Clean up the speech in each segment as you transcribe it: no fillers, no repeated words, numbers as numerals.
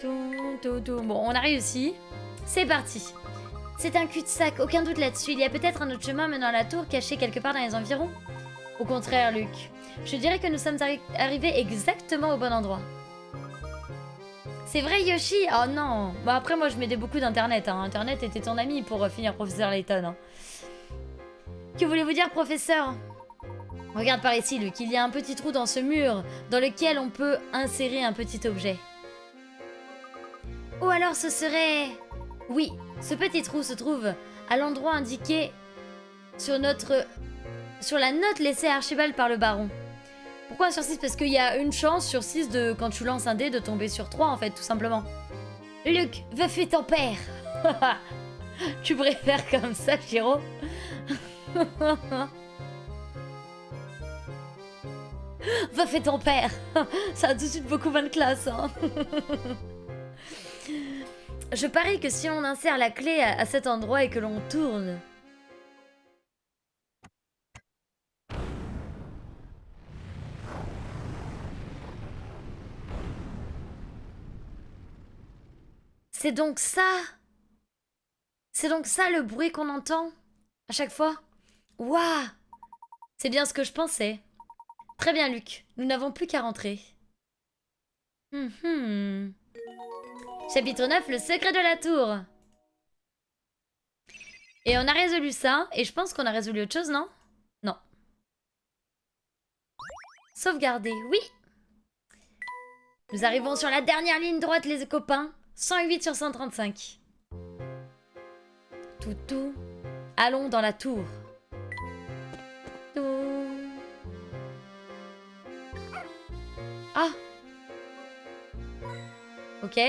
Bon, on a réussi. C'est parti. C'est un cul-de-sac, aucun doute là-dessus. Il y a peut-être un autre chemin menant à la tour caché quelque part dans les environs. Au contraire, Luc. Je dirais que nous sommes arrivés exactement au bon endroit. C'est vrai, Yoshi? Oh non. Bon, après, moi, je m'aidais beaucoup d'Internet. Hein. Internet était ton ami pour finir professeur Layton. Hein. Que voulez-vous dire, professeur? Regarde par ici, Luc. Il y a un petit trou dans ce mur dans lequel on peut insérer un petit objet. Ou alors ce serait... Oui, ce petit trou se trouve à l'endroit indiqué sur la note laissée à Archibald par le baron. Pourquoi sur 6? Parce qu'il y a une chance sur 6 de, quand tu lances un dé, de tomber sur 3 en fait, tout simplement. Luc, veuf et ton père. Tu préfères comme ça, Chiro? Veuf et ton père. Ça a tout de suite beaucoup moins de classe, hein. Je parie que si on insère la clé à cet endroit et que l'on tourne... C'est donc ça? C'est donc ça le bruit qu'on entend à chaque fois? Waouh! C'est bien ce que je pensais. Très bien, Luc. Nous n'avons plus qu'à rentrer. Chapitre 9, le secret de la tour. Et on a résolu ça. Et je pense qu'on a résolu autre chose, non? Non. Sauvegarder, oui. Nous arrivons sur la dernière ligne droite, les copains. 108 sur 135. Toutou. Allons dans la tour. Ah. Ok.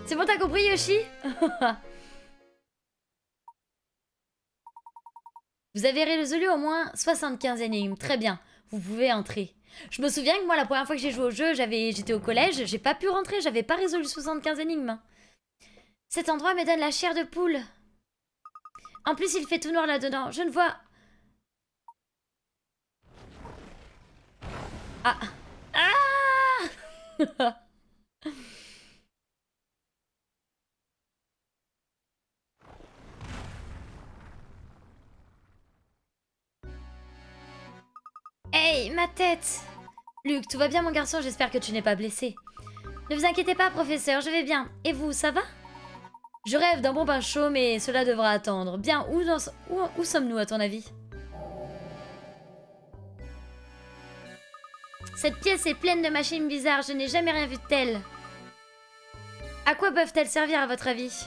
C'est bon, t'as compris, Yoshi? Vous avez résolu au moins 75 énigmes. Très bien. Vous pouvez entrer. Je me souviens que moi, la première fois que j'ai joué au jeu, j'étais au collège, j'ai pas pu rentrer, j'avais pas résolu 75 énigmes. Cet endroit me donne la chair de poule. En plus, il fait tout noir là-dedans. Je ne vois... Ah. Ah. Hey, ma tête! Luc, tout va bien mon garçon? J'espère que tu n'es pas blessé. Ne vous inquiétez pas, professeur, je vais bien. Et vous, ça va? Je rêve d'un bon pain chaud, mais cela devra attendre. Bien, où sommes-nous à ton avis? Cette pièce est pleine de machines bizarres, je n'ai jamais rien vu de tel. À quoi peuvent-elles servir à votre avis?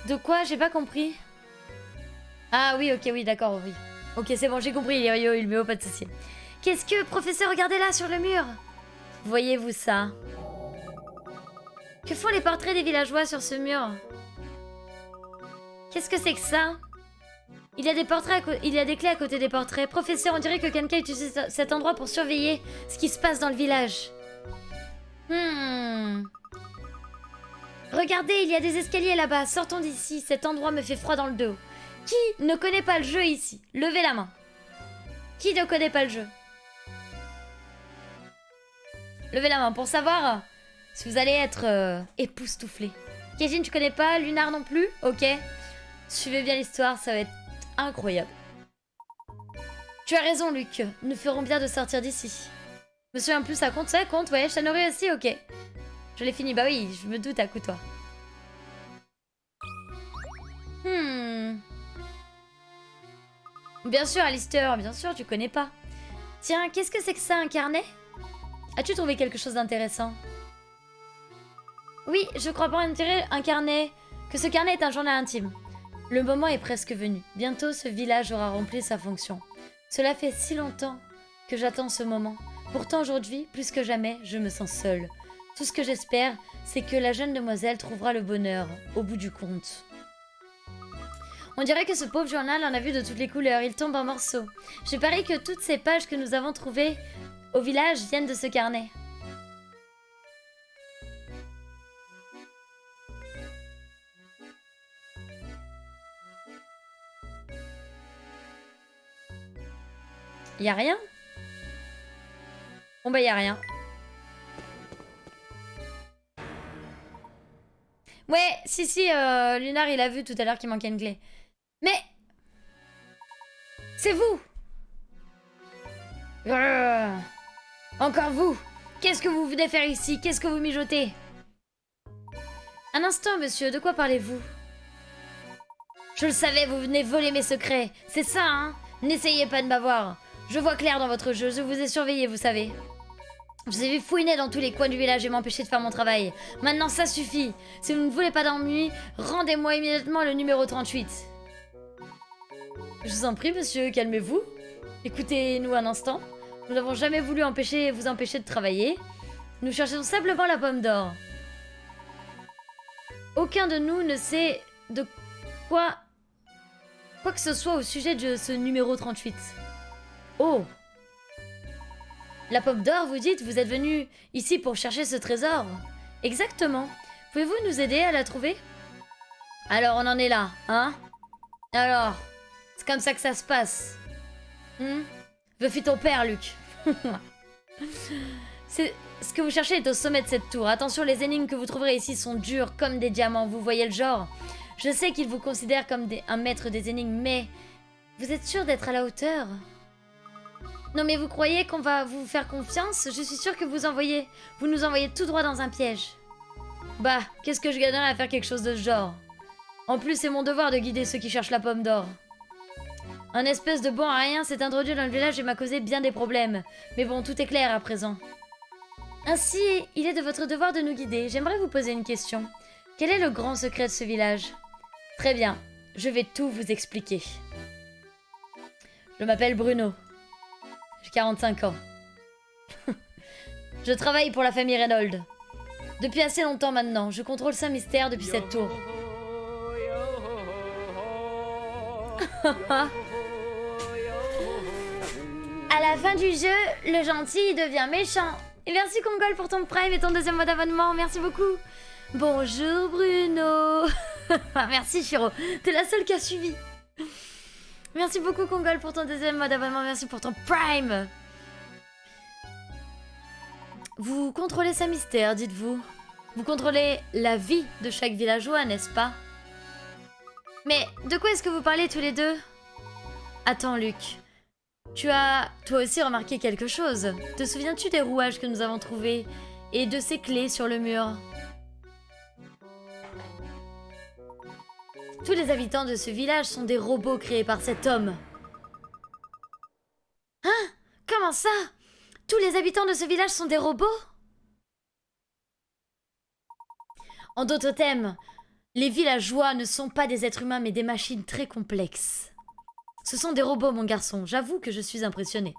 De quoi? J'ai pas compris. Ah oui, ok, oui, d'accord, oui. Ok, c'est bon, j'ai compris, il me pas de soucis. Qu'est-ce que, professeur, regardez là, sur le mur. Voyez-vous ça? Que font les portraits des villageois sur ce mur? Qu'est-ce que c'est que ça? Il y a des portraits, il y a des clés à côté des portraits. Professeur, on dirait que quelqu'un utilise cet endroit pour surveiller ce qui se passe dans le village. Regardez, il y a des escaliers là-bas. Sortons d'ici. Cet endroit me fait froid dans le dos. Qui ne connaît pas le jeu ici? Levez la main. Qui ne connaît pas le jeu? Levez la main pour savoir si vous allez être époustouflé. Kézine, tu connais pas? Lunar non plus? Ok. Suivez bien l'histoire, ça va être incroyable. Tu as raison, Luc. Nous ferons bien de sortir d'ici. Je me souviens plus, ça compte, ouais. Chanori aussi, ok. Je l'ai fini, bah oui, je me doute à coup toi. Bien sûr, Alistair, bien sûr, tu connais pas. Tiens, qu'est-ce que c'est que ça, un carnet? As-tu trouvé quelque chose d'intéressant? Oui, je crois pas un carnet. Que ce carnet est un journal intime. Le moment est presque venu. Bientôt, ce village aura rempli sa fonction. Cela fait si longtemps que j'attends ce moment. Pourtant, aujourd'hui, plus que jamais, je me sens seule. Tout ce que j'espère, c'est que la jeune demoiselle trouvera le bonheur, au bout du compte. On dirait que ce pauvre journal en a vu de toutes les couleurs, il tombe en morceaux. Je parie que toutes ces pages que nous avons trouvées au village viennent de ce carnet. Y a rien? Bon bah y a rien. Ouais, si, Lunar il a vu tout à l'heure qu'il manquait une clé. Mais... c'est vous! Encore vous! Qu'est-ce que vous venez faire ici? Qu'est-ce que vous mijotez? Un instant, monsieur, de quoi parlez-vous? Je le savais, vous venez voler mes secrets. C'est ça, hein? N'essayez pas de m'avoir. Je vois clair dans votre jeu, je vous ai surveillé, vous savez. Je vous ai vu fouiner dans tous les coins du village et m'empêcher de faire mon travail. Maintenant, ça suffit. Si vous ne voulez pas d'ennui, rendez-moi immédiatement le numéro 38. Je vous en prie, monsieur, calmez-vous. Écoutez-nous un instant. Nous n'avons jamais voulu vous empêcher de travailler. Nous cherchons simplement la pomme d'or. Aucun de nous ne sait de quoi que ce soit au sujet de ce numéro 38. Oh! La pomme d'or, vous dites? Vous êtes venu ici pour chercher ce trésor? Exactement. Pouvez-vous nous aider à la trouver? Alors, on en est là, hein? Alors, c'est comme ça que ça se passe. Veux-tu ton père, Luc? Ce que vous cherchez est au sommet de cette tour. Attention, les énigmes que vous trouverez ici sont dures comme des diamants. Vous voyez le genre? Je sais qu'il vous considère comme un maître des énigmes, mais... vous êtes sûr d'être à la hauteur? Non mais vous croyez qu'on va vous faire confiance? Je suis sûre que vous nous envoyez tout droit dans un piège. Bah, qu'est-ce que je gagnerais à faire quelque chose de ce genre? En plus, c'est mon devoir de guider ceux qui cherchent la pomme d'or. Un espèce de bon à rien s'est introduit dans le village et m'a causé bien des problèmes. Mais bon, tout est clair à présent. Ainsi, il est de votre devoir de nous guider. J'aimerais vous poser une question. Quel est le grand secret de ce village? Très bien, je vais tout vous expliquer. Je m'appelle Bruno. J'ai 45 ans. Je travaille pour la famille Reynolds. Depuis assez longtemps maintenant, je contrôle Saint-Mystère depuis cette tour. À la fin du jeu, le gentil devient méchant. Et merci Kongol pour ton prime et ton deuxième mois d'abonnement, merci beaucoup. Bonjour Bruno. Merci Shiro, t'es la seule qui a suivi. Merci beaucoup Kongol pour ton deuxième mois d'abonnement, merci pour ton prime. Vous contrôlez Saint-Mystère, dites-vous. Vous contrôlez la vie de chaque villageois, n'est-ce pas? Mais de quoi est-ce que vous parlez tous les deux? Attends Luc, tu as toi aussi remarqué quelque chose. Te souviens-tu des rouages que nous avons trouvés et de ces clés sur le mur? Tous les habitants de ce village sont des robots créés par cet homme. Hein? Comment ça? Tous les habitants de ce village sont des robots? En d'autres termes, les villageois ne sont pas des êtres humains mais des machines très complexes. Ce sont des robots, mon garçon, j'avoue que je suis impressionnée.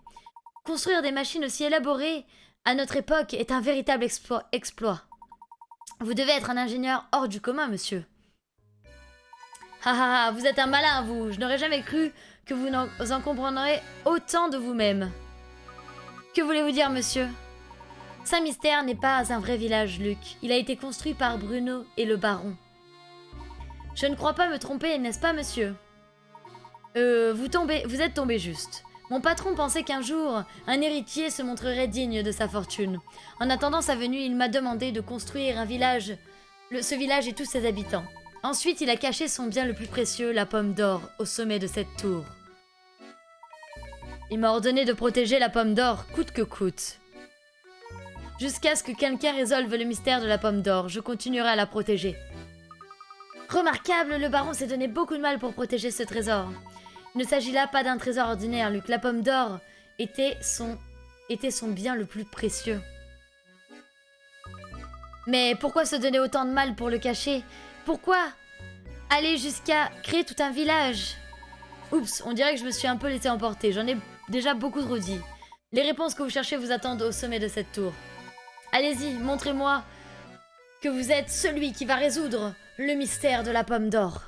Construire des machines aussi élaborées à notre époque est un véritable exploit. Vous devez être un ingénieur hors du commun, monsieur. Ah, vous êtes un malin, vous. Je n'aurais jamais cru que vous en comprendrez autant de vous-même. Que voulez-vous dire, monsieur? Saint-Mystère n'est pas un vrai village, Luc. Il a été construit par Bruno et le baron. Je ne crois pas me tromper, n'est-ce pas, monsieur? Vous êtes tombé juste. Mon patron pensait qu'un jour, un héritier se montrerait digne de sa fortune. En attendant sa venue, il m'a demandé de construire un village, ce village et tous ses habitants. Ensuite, il a caché son bien le plus précieux, la pomme d'or, au sommet de cette tour. Il m'a ordonné de protéger la pomme d'or, coûte que coûte. Jusqu'à ce que quelqu'un résolve le mystère de la pomme d'or, je continuerai à la protéger. Remarquable, le baron s'est donné beaucoup de mal pour protéger ce trésor. Il ne s'agit là pas d'un trésor ordinaire, Luc. La pomme d'or était son bien le plus précieux. Mais pourquoi se donner autant de mal pour le cacher? Pourquoi aller jusqu'à créer tout un village? Oups, on dirait que je me suis un peu laissé emporter. J'en ai déjà beaucoup trop dit. Les réponses que vous cherchez vous attendent au sommet de cette tour. Allez-y, montrez-moi que vous êtes celui qui va résoudre le mystère de la pomme d'or.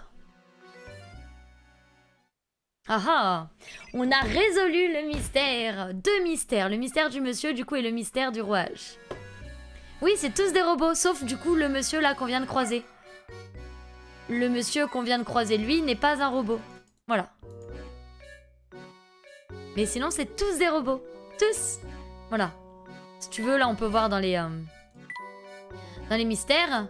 Ah ah! On a résolu le mystère. Deux mystères. Le mystère du monsieur, du coup, et le mystère du rouage. Oui, c'est tous des robots, sauf du coup le monsieur là qu'on vient de croiser. Le monsieur qu'on vient de croiser, lui, n'est pas un robot. Voilà. Mais sinon, c'est tous des robots. Tous! Voilà. Si tu veux, là, on peut voir dans les mystères.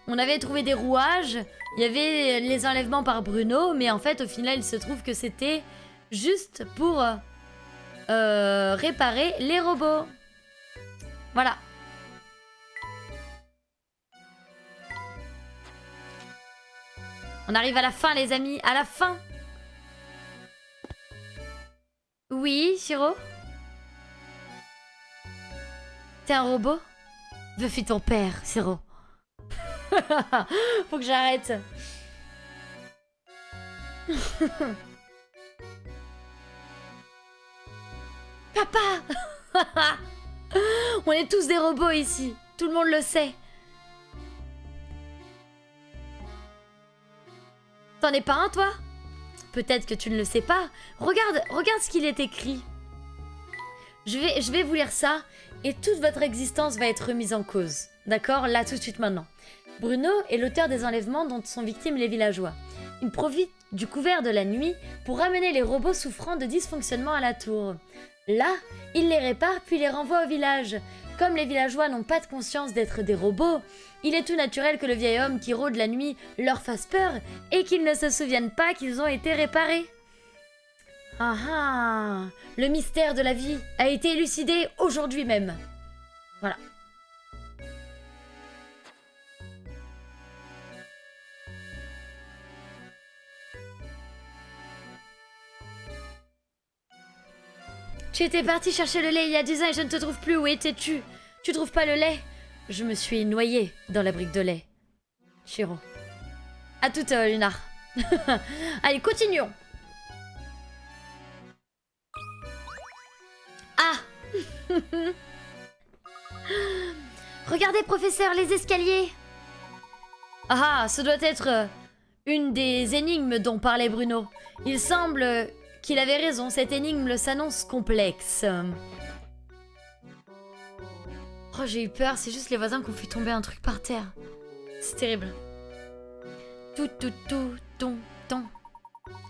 On avait trouvé des rouages. Il y avait les enlèvements par Bruno. Mais en fait, au final, il se trouve que c'était juste pour réparer les robots. Voilà. On arrive à la fin, les amis. À la fin. Oui, Shiro? T'es un robot? Je suis ton père, Shiro. Faut que j'arrête. Papa. On est tous des robots ici. Tout le monde le sait. T'en es pas un, toi? Peut-être que tu ne le sais pas. Regarde ce qu'il est écrit. Je vais vous lire ça et toute votre existence va être remise en cause. D'accord? Là, tout de suite, maintenant. Bruno est l'auteur des enlèvements dont sont victimes les villageois. Il profite du couvert de la nuit pour ramener les robots souffrant de dysfonctionnement à la tour. Là, il les répare puis les renvoie au village. Comme les villageois n'ont pas de conscience d'être des robots, il est tout naturel que le vieil homme qui rôde la nuit leur fasse peur et qu'ils ne se souviennent pas qu'ils ont été réparés. Ah ah! Le mystère de la vie a été élucidé aujourd'hui même. Voilà. Tu étais parti chercher le lait il y a 10 ans et je ne te trouve plus. Où étais-tu? Tu trouves pas le lait? Je me suis noyée dans la brique de lait. Shiro. À toute, Lunar. Allez, continuons. Ah. Regardez, professeur, les escaliers. Ah, ce doit être une des énigmes dont parlait Bruno. Il semble qu'il avait raison, cette énigme s'annonce complexe. Oh, j'ai eu peur, c'est juste les voisins qui ont fait tomber un truc par terre. C'est terrible. Tout, ton.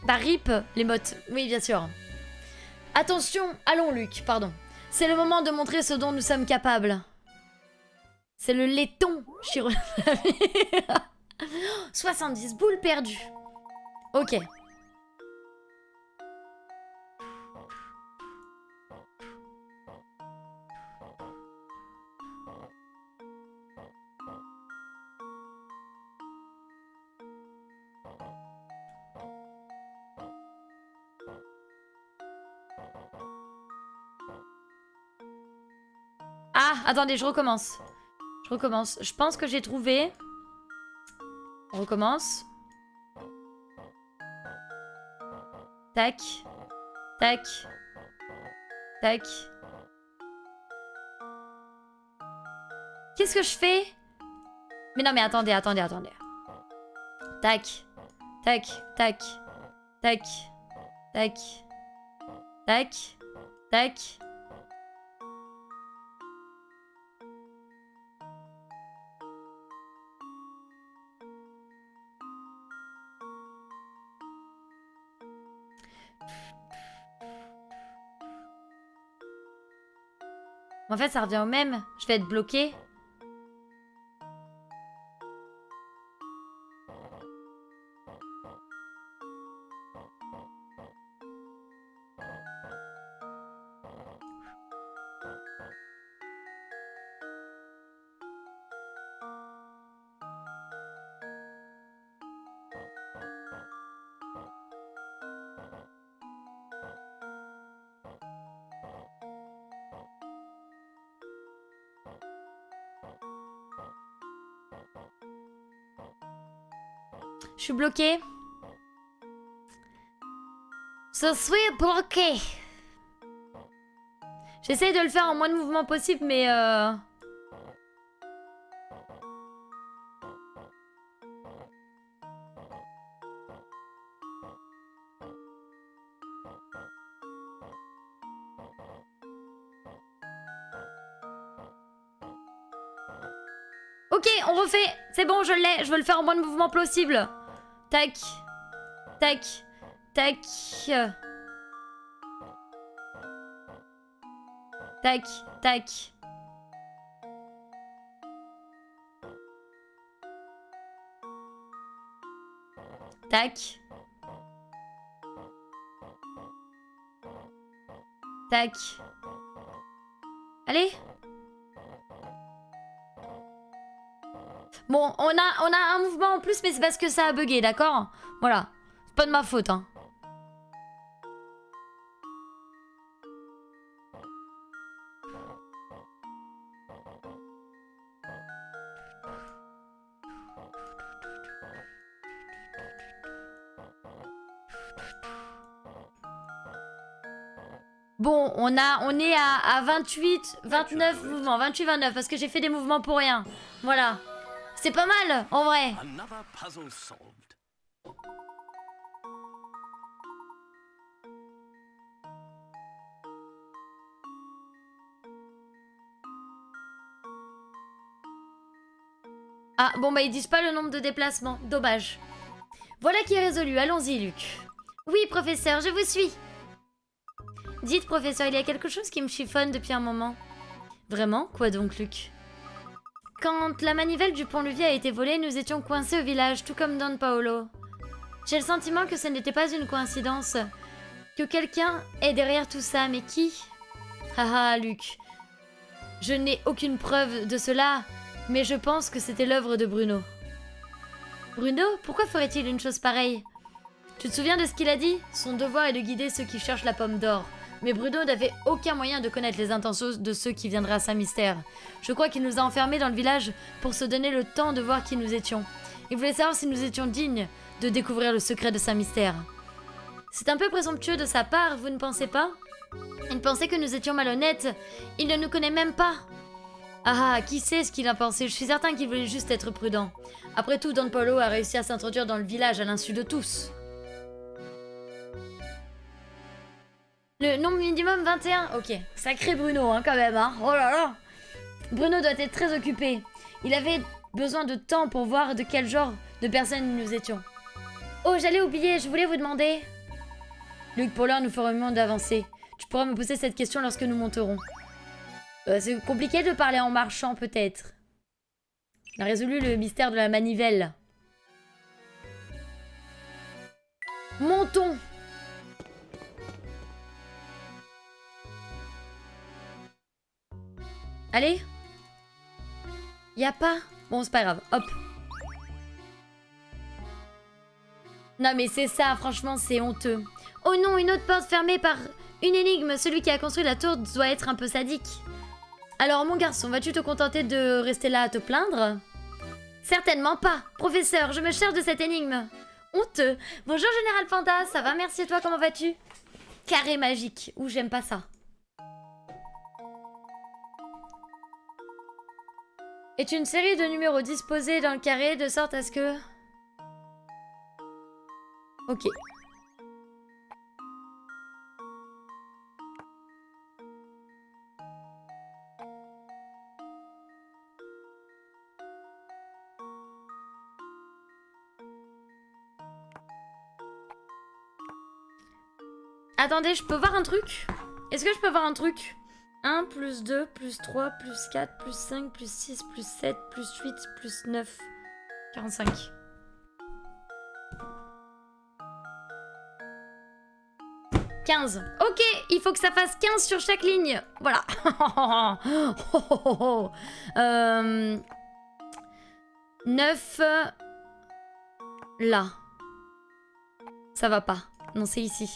Bah, rip, les mottes. Oui, bien sûr. Attention, allons, Luc, pardon. C'est le moment de montrer ce dont nous sommes capables. C'est le laiton, Shiro. 70 boules perdues. Ok. Ah, attendez, je recommence. Je pense que j'ai trouvé. On recommence. Tac. Tac. Tac. Qu'est-ce que je fais? Mais non, mais attendez. Tac. Tac. Tac. Tac. Tac. Tac. Tac. En fait, ça revient au même. Je vais être bloquée. Je suis bloquée. Je suis bloquée. J'essaye de le faire en moins de mouvements possible, mais Ok, on refait. C'est bon, je l'ai. Je veux le faire en moins de mouvements possible. Tac. Tac. Tac. Tac. Tac. Tac. Tac. Allez. Bon, on a un mouvement en plus, mais c'est parce que ça a bugué, d'accord? Voilà. C'est pas de ma faute, hein. Bon, on est à 28, 29 mouvements, 28, 29, parce que j'ai fait des mouvements pour rien. Voilà. C'est pas mal, en vrai. Ah, bon bah ils disent pas le nombre de déplacements, dommage. Voilà qui est résolu, allons-y Luc. Oui, professeur, je vous suis. Dites, professeur, il y a quelque chose qui me chiffonne depuis un moment. Vraiment? Quoi donc, Luc? Quand la manivelle du pont-levis a été volée, nous étions coincés au village, tout comme Don Paolo. J'ai le sentiment que ce n'était pas une coïncidence. Que quelqu'un est derrière tout ça, mais qui? Haha, Luc. Je n'ai aucune preuve de cela, mais je pense que c'était l'œuvre de Bruno. Bruno? Pourquoi ferait-il une chose pareille? Tu te souviens de ce qu'il a dit? Son devoir est de guider ceux qui cherchent la pomme d'or. Mais Bruno n'avait aucun moyen de connaître les intentions de ceux qui viendraient à Saint-Mystère. Je crois qu'il nous a enfermés dans le village pour se donner le temps de voir qui nous étions. Il voulait savoir si nous étions dignes de découvrir le secret de Saint-Mystère. C'est un peu présomptueux de sa part, vous ne pensez pas? Il pensait que nous étions malhonnêtes. Il ne nous connaît même pas. Ah, qui sait ce qu'il a pensé? Je suis certain qu'il voulait juste être prudent. Après tout, Don Paolo a réussi à s'introduire dans le village à l'insu de tous. Le nombre minimum 21. Ok, sacré Bruno, hein, quand même, hein. Oh là là. Bruno doit être très occupé. Il avait besoin de temps pour voir de quel genre de personnes nous étions. Oh, j'allais oublier, je voulais vous demander... Luc, pour l'heure, nous ferons mieux d'avancer. Tu pourras me poser cette question lorsque nous monterons. C'est compliqué de parler en marchant, peut-être. On a résolu le mystère de la manivelle. Montons. Allez. Y a pas? Bon, c'est pas grave. Hop. Non, mais c'est ça, franchement, c'est honteux. Oh non, une autre porte fermée par une énigme. Celui qui a construit la tour doit être un peu sadique. Alors, mon garçon, vas-tu te contenter de rester là à te plaindre? Certainement pas. Professeur, je me cherche de cette énigme. Honteux. Bonjour, Général Panda. Ça va, merci, et toi, comment vas-tu? Carré magique. Ouh, j'aime pas ça. Est une série de numéros disposés dans le carré de sorte à ce que... Ok. Attendez, je peux voir un truc? Est-ce que je peux voir un truc? 1, plus 2, plus 3, plus 4, plus 5, plus 6, plus 7, plus 8, plus 9. 45. « 15. Ok, il faut que ça fasse 15 sur chaque ligne. Voilà. 9. Là. Ça va pas. Non, c'est ici.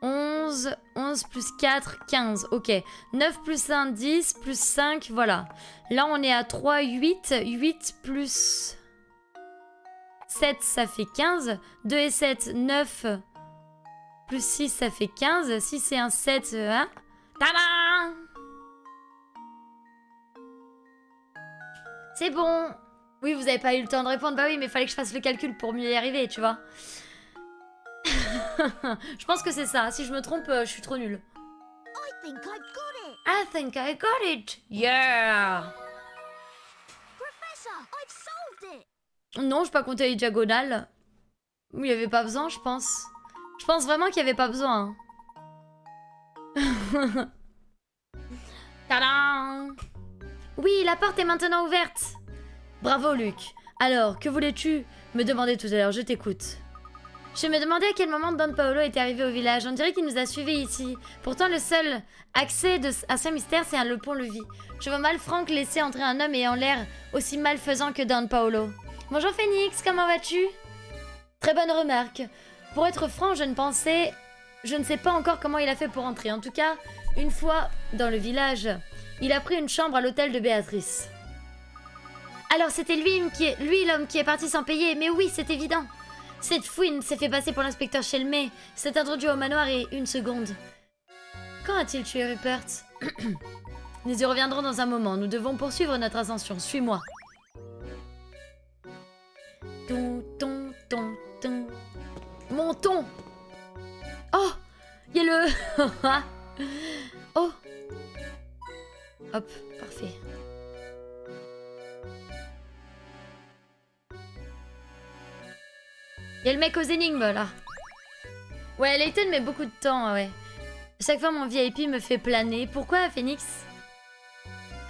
11. 11 plus 4, 15. Ok. 9 plus 1, 10. Plus 5, voilà. Là, on est à 3, 8. 8 plus 7, ça fait 15. 2 et 7, 9. Plus 6, ça fait 15. 6 et 1, 7. Hein. Tada! C'est bon. Oui, vous avez pas eu le temps de répondre. Bah oui, mais il fallait que je fasse le calcul pour mieux y arriver, tu vois. Je pense que c'est ça. Si je me trompe, je suis trop nulle. I think I got it. Yeah! Non, je pas compté les diagonales. Il n'y avait pas besoin, je pense. Je pense vraiment qu'il n'y avait pas besoin. Tadam! Oui, la porte est maintenant ouverte. Bravo, Luc. Alors, que voulais-tu me demander tout à l'heure? Je t'écoute. Je me demandais à quel moment Don Paolo était arrivé au village. On dirait qu'il nous a suivis ici. Pourtant, le seul accès à ce mystère, c'est le pont-levis. Je vois mal Franck laisser entrer un homme ayant l'air aussi malfaisant que Don Paolo. Bonjour Phoenix, comment vas-tu? Très bonne remarque. Pour être franc, je ne sais pas encore comment il a fait pour entrer. En tout cas, une fois dans le village, il a pris une chambre à l'hôtel de Béatrice. Alors c'était lui l'homme qui est parti sans payer, mais oui, c'est évident. Cette fouine s'est fait passer pour l'inspecteur Shelmey, s'est introduit au manoir et une seconde. Quand a-t-il tué Rupert? Nous y reviendrons dans un moment, nous devons poursuivre notre ascension, suis-moi. Monton. Oh, il y a le... Oh. Hop, parfait. Il y a le mec aux énigmes, là. Ouais, Layton met beaucoup de temps, ouais. Chaque fois, mon VIP me fait planer. Pourquoi, Phoenix?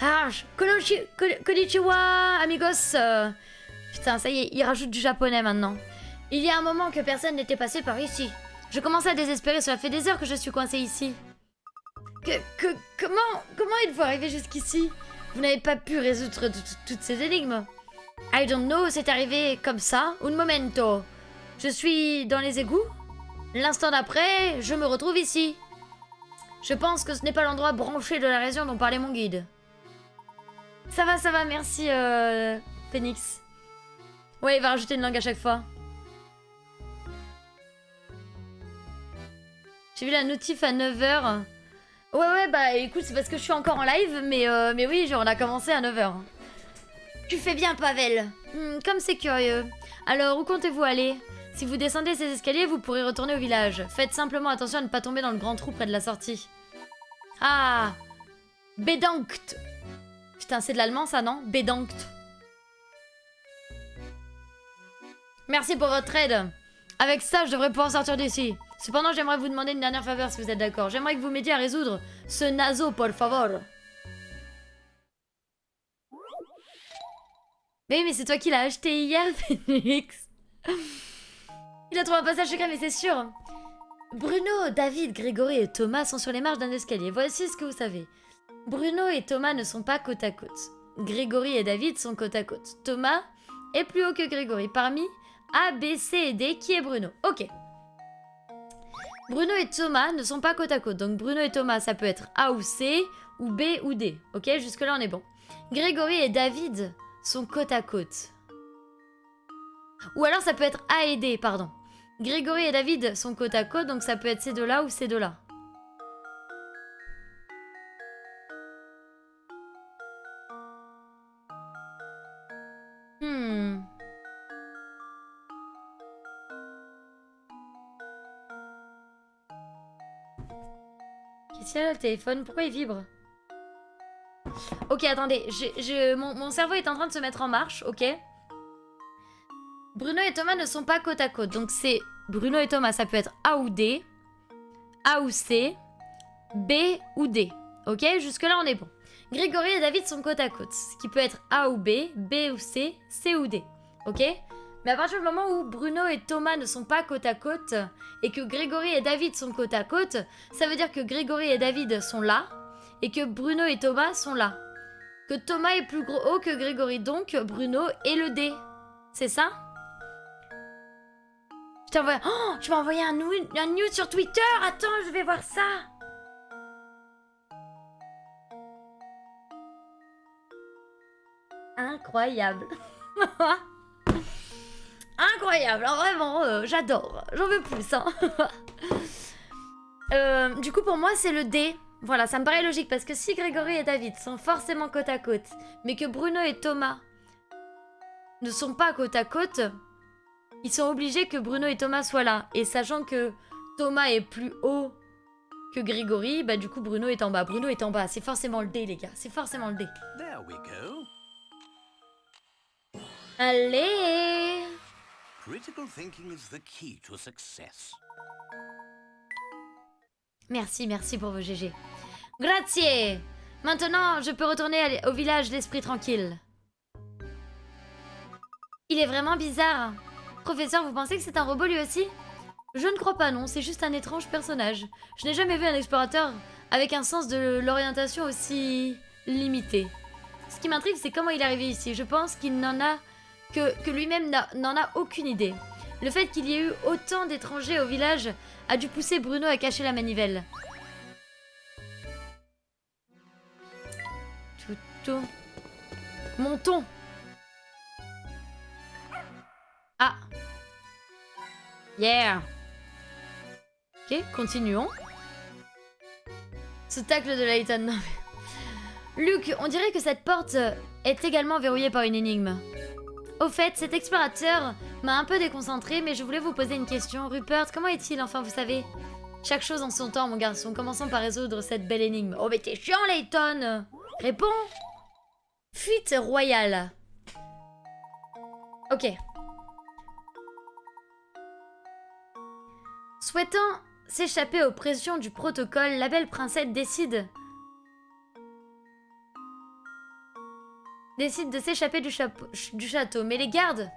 Ah, konnichiwa, amigos. Putain, ça y est, il rajoute du japonais maintenant. Il y a un moment que personne n'était passé par ici. Je commence à désespérer, cela fait des heures que je suis coincée ici. Comment êtes-vous arrivé jusqu'ici? Vous n'avez pas pu résoudre toutes ces énigmes. I don't know, c'est arrivé comme ça. Un momento. Je suis dans les égouts. L'instant d'après, je me retrouve ici. Je pense que ce n'est pas l'endroit branché de la région dont parlait mon guide. Ça va, merci Phoenix. Ouais, il va rajouter une langue à chaque fois. J'ai vu la notif à 9h. Ouais, bah écoute, c'est parce que je suis encore en live, mais oui, genre, on a commencé à 9h. Tu fais bien, Pavel. Comme c'est curieux. Alors, où comptez-vous aller? Si vous descendez ces escaliers, vous pourrez retourner au village. Faites simplement attention à ne pas tomber dans le grand trou près de la sortie. Ah, Bedankt. Putain, c'est de l'allemand ça, non? Bedankt. Merci pour votre aide. Avec ça, je devrais pouvoir sortir d'ici. Cependant, j'aimerais vous demander une dernière faveur si vous êtes d'accord. J'aimerais que vous m'aidiez à résoudre ce naso, por favor. Mais c'est toi qui l'as acheté hier, Phoenix. Il a trouvé un passage secret, mais c'est sûr. Bruno, David, Grégory et Thomas sont sur les marches d'un escalier. Voici ce que vous savez. Bruno et Thomas ne sont pas côte à côte. Grégory et David sont côte à côte. Thomas est plus haut que Grégory. Parmi A, B, C et D, qui est Bruno? Ok. Bruno et Thomas ne sont pas côte à côte. Donc Bruno et Thomas, ça peut être A ou C, ou B ou D. Ok, jusque-là, on est bon. Grégory et David sont côte à côte. Ou alors ça peut être A et D, pardon. Grégory et David sont côte à côte, donc ça peut être ces deux-là ou ces deux-là. Qu'est-ce qu'il y a le téléphone? Pourquoi il vibre? Ok, attendez, mon cerveau est en train de se mettre en marche, ok? Bruno et Thomas ne sont pas côte à côte, donc c'est Bruno et Thomas, ça peut être A ou D, A ou C, B ou D, ok? Jusque-là, on est bon. Grégory et David sont côte à côte, ce qui peut être A ou B, B ou C, C ou D, ok? Mais à partir du moment où Bruno et Thomas ne sont pas côte à côte, et que Grégory et David sont côte à côte, ça veut dire que Grégory et David sont là, et que Bruno et Thomas sont là. Que Thomas est plus haut que Grégory, donc Bruno est le D. C'est ça? Je t'ai envoyé... Oh, tu m'as envoyé un nude sur Twitter. Attends, je vais voir ça. Incroyable. Incroyable. Alors, vraiment, j'adore. J'en veux plus. Hein. Du coup, pour moi, c'est le D. Voilà, ça me paraît logique parce que si Grégory et David sont forcément côte à côte, mais que Bruno et Thomas ne sont pas côte à côte, ils sont obligés que Bruno et Thomas soient là. Et sachant que Thomas est plus haut que Grégory, bah du coup Bruno est en bas. Bruno est en bas, c'est forcément le D les gars, c'est forcément le D. There we go. Allez! Critical thinking is the key to success. Merci, merci pour vos GG. Grazie! Maintenant, je peux retourner au village l'esprit tranquille. Il est vraiment bizarre. Professeur, vous pensez que c'est un robot lui aussi? Je ne crois pas, non, c'est juste un étrange personnage. Je n'ai jamais vu un explorateur avec un sens de l'orientation aussi limité. Ce qui m'intrigue, c'est comment il est arrivé ici. Je pense qu'il n'en a que lui-même n'en a aucune idée. Le fait qu'il y ait eu autant d'étrangers au village a dû pousser Bruno à cacher la manivelle. Tout. Montons. Ah. Yeah. Ok, continuons. Ce tacle de Layton, non mais... Luke, on dirait que cette porte est également verrouillée par une énigme. Au fait, cet explorateur m'a un peu déconcentré, mais je voulais vous poser une question. Rupert, comment est-il, enfin, vous savez? Chaque chose en son temps, mon garçon. Commençons par résoudre cette belle énigme. Oh, mais t'es chiant, Layton! Réponds! Fuite royale. Ok. Souhaitant s'échapper aux pressions du protocole, la belle princesse décide de s'échapper du château. Mais les gardes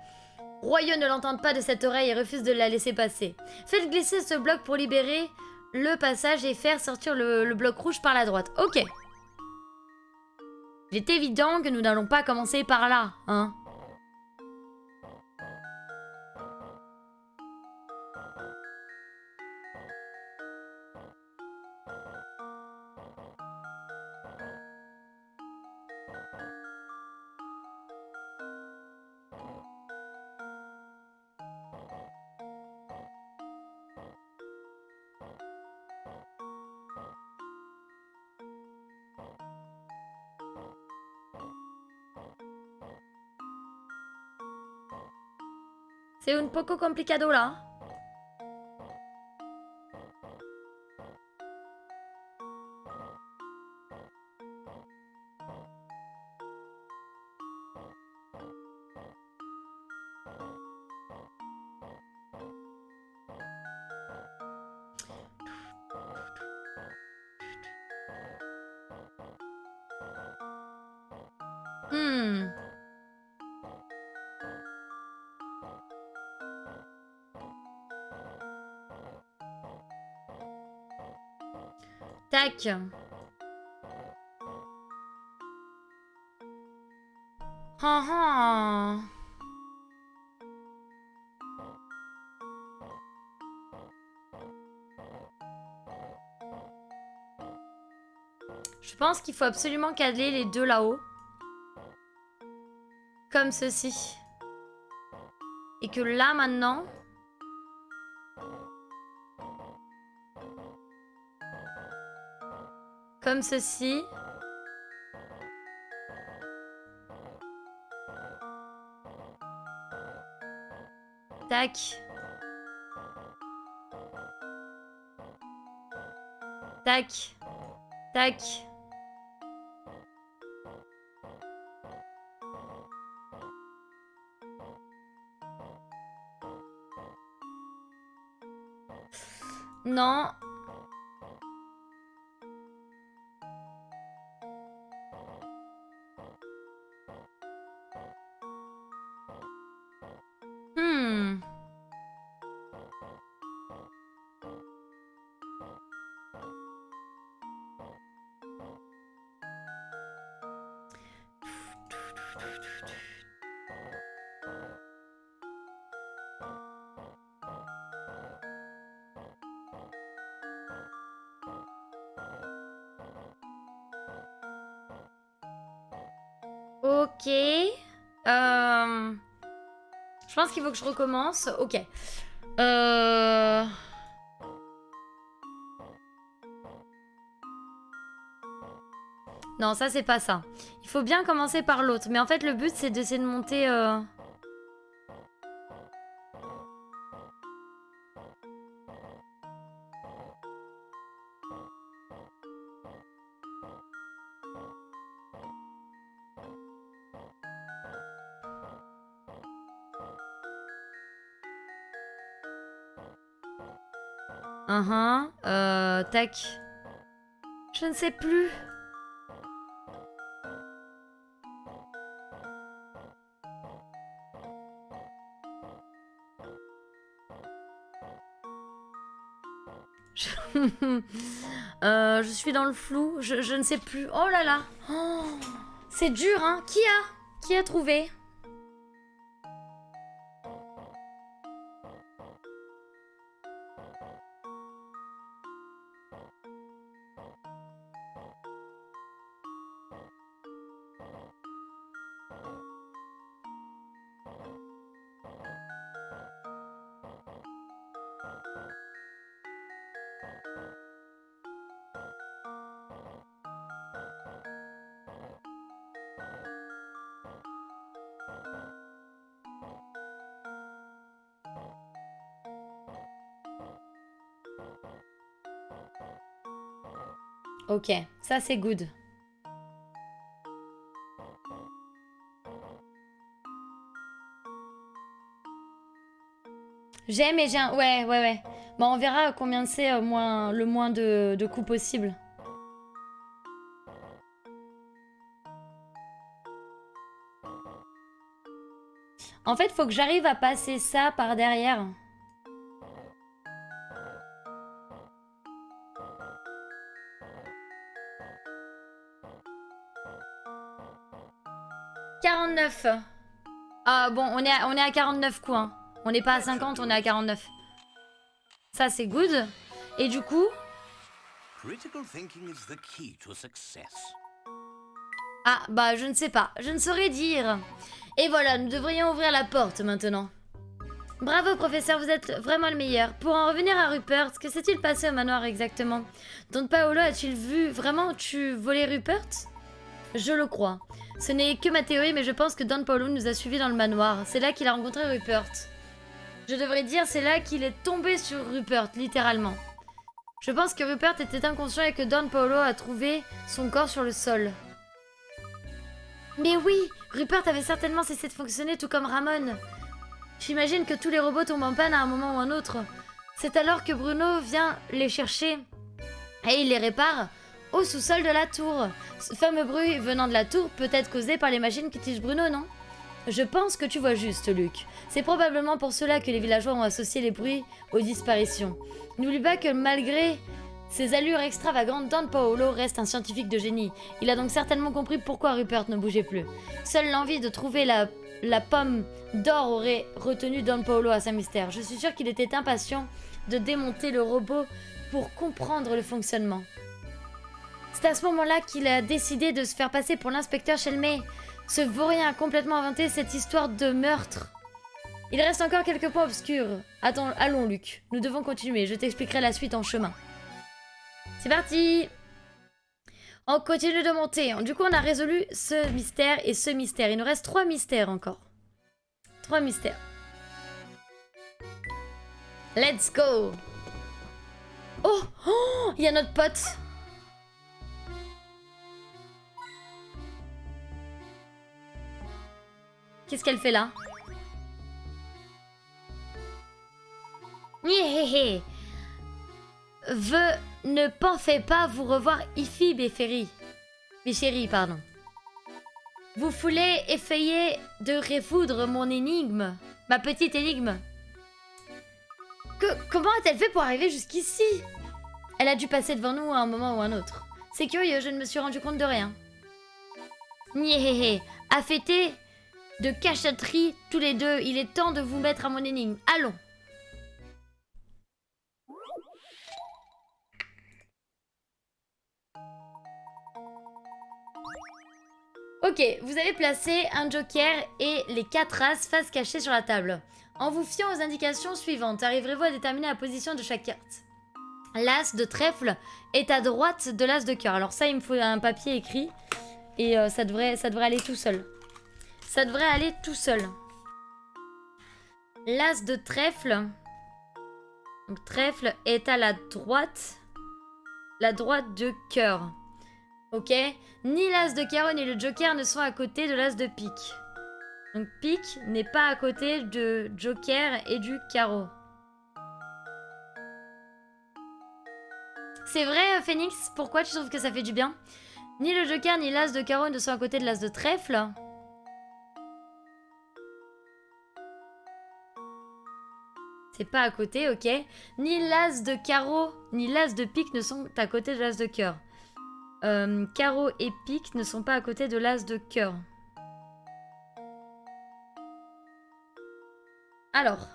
royaux ne l'entendent pas de cette oreille et refusent de la laisser passer. Faites glisser ce bloc pour libérer le passage et faire sortir le bloc rouge par la droite. Ok. Il est évident que nous n'allons pas commencer par là, hein. C'est un poco complicado là. Hmm. Tac. Ah ah. Je pense qu'il faut absolument caler les deux là-haut. Comme ceci. Et que là, maintenant... Comme ceci. Tac. Tac. Tac. Non. Hmm. Ok. Je pense qu'il faut que je recommence. Ok. Non, ça, c'est pas ça. Il faut bien commencer par l'autre. Mais en fait, le but, c'est d'essayer de monter... Tac. Je ne sais plus. Je suis dans le flou. Je ne sais plus. Oh là là. Oh, c'est dur, hein. Qui a trouvé? Ok, ça c'est good. J'aime et j'ai un... Ouais. Bon, on verra combien c'est le moins de coups possible. En fait, faut que j'arrive à passer ça par derrière. « 49. Ah bon, on est à 49 coups, hein. On n'est pas à 50, on est à 49. Ça, c'est good. Et du coup... Critical thinking is the key to success. Ah, bah, je ne sais pas. Je ne saurais dire. Et voilà, nous devrions ouvrir la porte maintenant. Bravo, professeur, vous êtes vraiment le meilleur. Pour en revenir à Rupert, que s'est-il passé au manoir exactement? Don Paolo a-t-il vu vraiment tu voler Rupert? Je le crois. Ce n'est que ma théorie, mais je pense que Don Paolo nous a suivis dans le manoir. C'est là qu'il a rencontré Rupert. Je devrais dire, c'est là qu'il est tombé sur Rupert, littéralement. Je pense que Rupert était inconscient et que Don Paolo a trouvé son corps sur le sol. Mais oui, Rupert avait certainement cessé de fonctionner, tout comme Ramon. J'imagine que tous les robots tombent en panne à un moment ou un autre. C'est alors que Bruno vient les chercher et il les répare au sous-sol de la tour. Ce fameux bruit venant de la tour peut être causé par les machines qu'utilise Bruno, non? Je pense que tu vois juste, Luc. C'est probablement pour cela que les villageois ont associé les bruits aux disparitions. N'oublie pas que malgré ses allures extravagantes, Don Paolo reste un scientifique de génie. Il a donc certainement compris pourquoi Rupert ne bougeait plus. Seule l'envie de trouver la pomme d'or aurait retenu Don Paolo à sa mystère. Je suis sûre qu'il était impatient de démonter le robot pour comprendre le fonctionnement. C'est à ce moment-là qu'il a décidé de se faire passer pour l'inspecteur Shelmey. Ce vaurien a complètement inventé cette histoire de meurtre. Il reste encore quelques points obscurs. Attends, allons, Luc. Nous devons continuer. Je t'expliquerai la suite en chemin. C'est parti! On continue de monter. Du coup, on a résolu ce mystère et ce mystère. Il nous reste 3 mystères encore. 3 mystères. Let's go! Oh! Oh! Il y a notre pote! Qu'est-ce qu'elle fait là? Nyéhéhé! Ne pensez pas vous revoir ici, Béchéri, pardon. Vous voulez essayer de résoudre mon énigme? Ma petite énigme? Comment a-t-elle fait pour arriver jusqu'ici? Elle a dû passer devant nous à un moment ou un autre. C'est curieux, je ne me suis rendu compte de rien. Nyéhéhé! Affêtez de cachotterie tous les deux. Il est temps de vous mettre à mon énigme. Allons! Ok, vous avez placé un joker et les 4 as face cachée sur la table. En vous fiant aux indications suivantes, arriverez-vous à déterminer la position de chaque carte? L'as de trèfle est à droite de l'as de cœur. Alors ça, il me faut un papier écrit et ça devrait aller tout seul. Ça devrait aller tout seul. L'as de trèfle. Donc trèfle est à la droite de cœur. Ok? Ni l'as de carreau ni le joker ne sont à côté de l'as de pique. Donc pique n'est pas à côté de joker et du carreau. C'est vrai, Phoenix, pourquoi tu trouves que ça fait du bien? Ni le joker ni l'as de carreau ne sont à côté de l'as de trèfle. C'est pas à côté, ok. Ni l'as de carreau ni l'as de pique ne sont à côté de l'as de cœur. Carreau et pique ne sont pas à côté de l'as de cœur. Alors,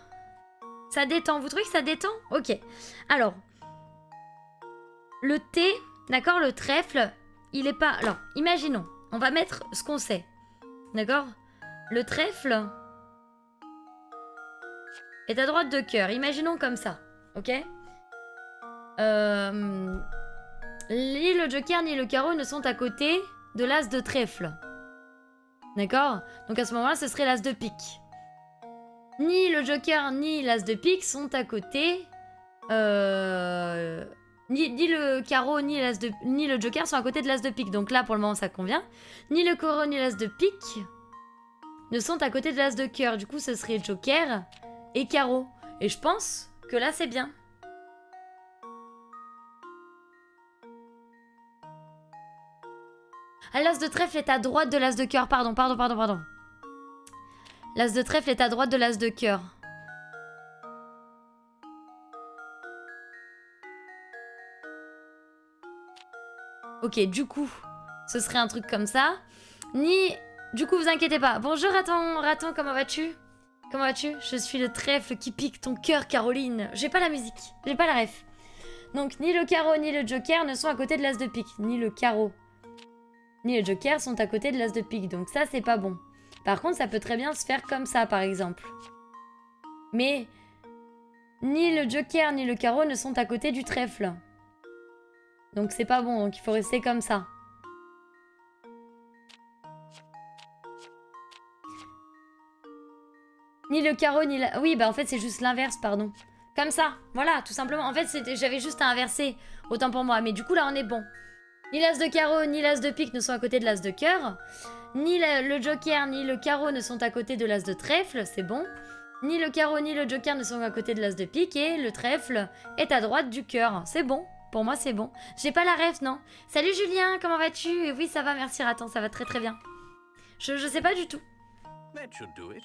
ça détend. Vous trouvez que ça détend? Ok. Alors, le T, d'accord, le trèfle, il est pas... Alors, imaginons, on va mettre ce qu'on sait. D'accord? Le trèfle est à droite de cœur. Imaginons comme ça. Ok? Ni le joker ni le carreau ne sont à côté de l'as de trèfle. D'accord? Donc à ce moment-là, ce serait l'as de pique. Ni le joker ni l'as de pique sont à côté... Ni le carreau ni le joker sont à côté de l'as de pique. Donc là, pour le moment, ça convient. Ni le carreau ni l'as de pique ne sont à côté de l'as de cœur. Du coup, ce serait joker et carreau. Et je pense que là, c'est bien. Ah, l'as de trèfle est à droite de l'as de cœur. Pardon. L'as de trèfle est à droite de l'as de cœur. Ok, du coup, ce serait un truc comme ça. Du coup, vous inquiétez pas. Bonjour, raton, comment vas-tu? Comment vas-tu? Je suis le trèfle qui pique ton cœur, Caroline. J'ai pas la musique, j'ai pas la ref. Donc, ni le carreau ni le joker ne sont à côté de l'as de pique. Ni le carreau ni le joker sont à côté de l'as de pique. Donc ça, c'est pas bon. Par contre, ça peut très bien se faire comme ça, par exemple. Mais ni le joker ni le carreau ne sont à côté du trèfle. Donc c'est pas bon, donc il faut rester comme ça. Ni le carreau, ni la... Oui, bah en fait c'est juste l'inverse, pardon. Comme ça, voilà, tout simplement. En fait, j'avais juste à inverser, autant pour moi. Mais du coup, là, on est bon. Ni l'as de carreau, ni l'as de pique ne sont à côté de l'as de cœur. Ni le joker, ni le carreau ne sont à côté de l'as de trèfle, c'est bon. Ni le carreau, ni le joker ne sont à côté de l'as de pique. Et le trèfle est à droite du cœur. C'est bon. Pour moi, c'est bon. J'ai pas la ref, non. Salut Julien, comment vas-tu? Oui, ça va, merci Raton, ça va très très bien. Je sais pas du tout. That should do it.